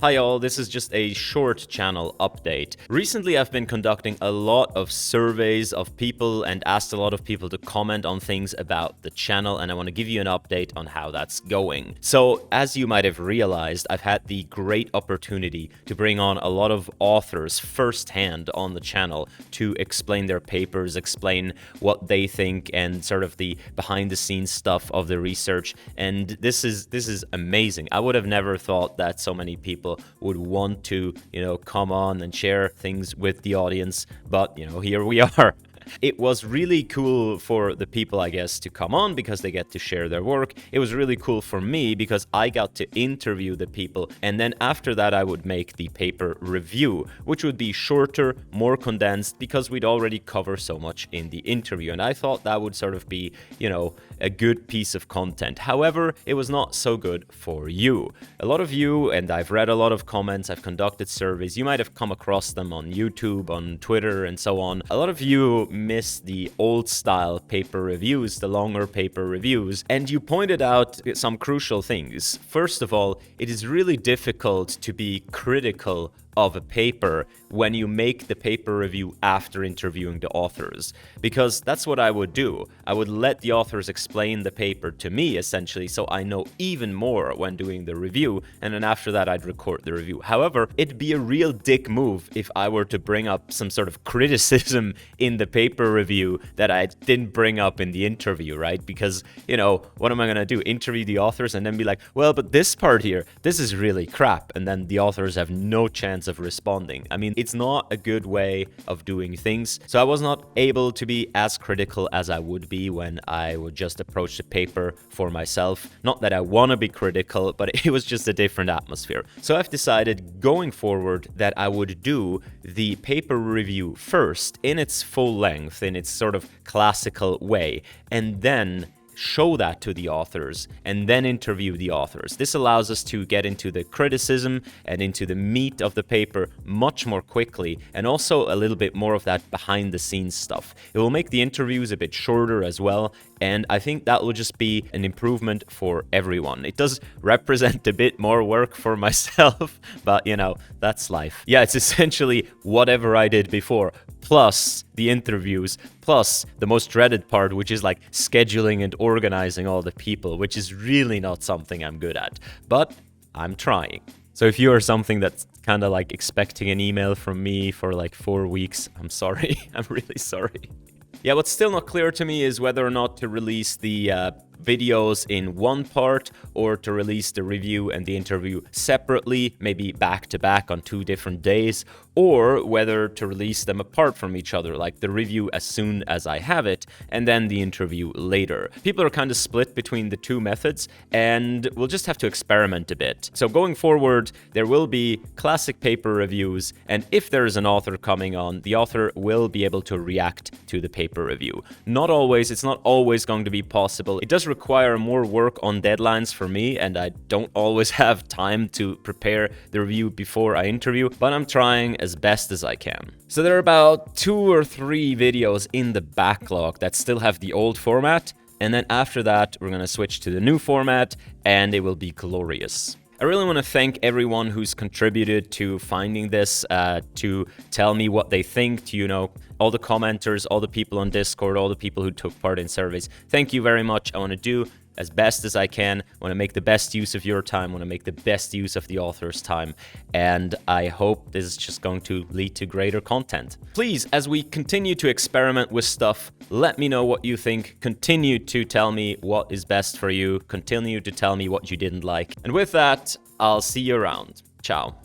Hi all, this is just a short channel update. Recently I've been conducting a lot of surveys of people and asked a lot of people to comment on things about the channel, and I want to give you an update on how that's going. So as you might have realized, I've had the great opportunity to bring on a lot of authors firsthand on the channel to explain their papers, explain what they think, and sort of the behind the scenes stuff of the research. And this is amazing. I would have never thought that so many people would want to, come on and share things with the audience, but, here we are. It was really cool for the people, I guess, to come on because they get to share their work. It was really cool for me because I got to interview the people, and then after that I would make the paper review, which would be shorter, more condensed, because we'd already cover so much in the interview, and I thought that would sort of be, a good piece of content. However, it was not so good for you. A lot of you, and I've read a lot of comments, I've conducted surveys, you might have come across them on YouTube, on Twitter, and so on. A lot of you miss the old style paper reviews, the longer paper reviews, and you pointed out some crucial things. First of all, it is really difficult to be critical of a paper when you make the paper review after interviewing the authors, because that's what I would do. I would let the authors explain the paper to me, essentially, so I know even more when doing the review, and then after that I'd record the review. However, it'd be a real dick move if I were to bring up some sort of criticism in the paper review that I didn't bring up in the interview, right? Because, what am I gonna do? Interview the authors and then be like, well, but this part here, this is really crap, and then the authors have no chance of responding. I mean, it's not a good way of doing things. So I was not able to be as critical as I would be when I would just approach the paper for myself. Not that I want to be critical, but it was just a different atmosphere. So I've decided going forward that I would do the paper review first in its full length, in its sort of classical way, and then show that to the authors and then interview the authors. This allows us to get into the criticism and into the meat of the paper much more quickly, and also a little bit more of that behind the scenes stuff. It will make the interviews a bit shorter as well, and I think that will just be an improvement for everyone. It does represent a bit more work for myself, but that's life. Yeah, it's essentially whatever I did before, plus the interviews, plus the most dreaded part, which is like scheduling and organizing all the people, which is really not something I'm good at, but I'm trying. So if you are something that's kind of like expecting an email from me for like 4 weeks, I'm sorry. I'm really sorry. Yeah, what's still not clear to me is whether or not to release the videos in one part or to release the review and the interview separately, maybe back to back on 2 different days, or whether to release them apart from each other, like the review as soon as I have it and then the interview later. People are kind of split between the 2 methods, and we'll just have to experiment a bit. So going forward, there will be classic paper reviews, and if there is an author coming on, the author will be able to react to the paper review. Not always, it's not always going to be possible. It does require more work on deadlines for me, and I don't always have time to prepare the review before I interview, but I'm trying as best as I can. So there are about 2 or 3 videos in the backlog that still have the old format, and then after that we're gonna switch to the new format, and it will be glorious. I really want to thank everyone who's contributed to finding this, to tell me what they think, to, all the commenters, all the people on Discord, all the people who took part in surveys. Thank you very much. I want to do as best as I can. I want to make the best use of your time. I want to make the best use of the author's time. And I hope this is just going to lead to greater content. Please, as we continue to experiment with stuff, let me know what you think. Continue to tell me what is best for you. Continue to tell me what you didn't like. And with that, I'll see you around. Ciao.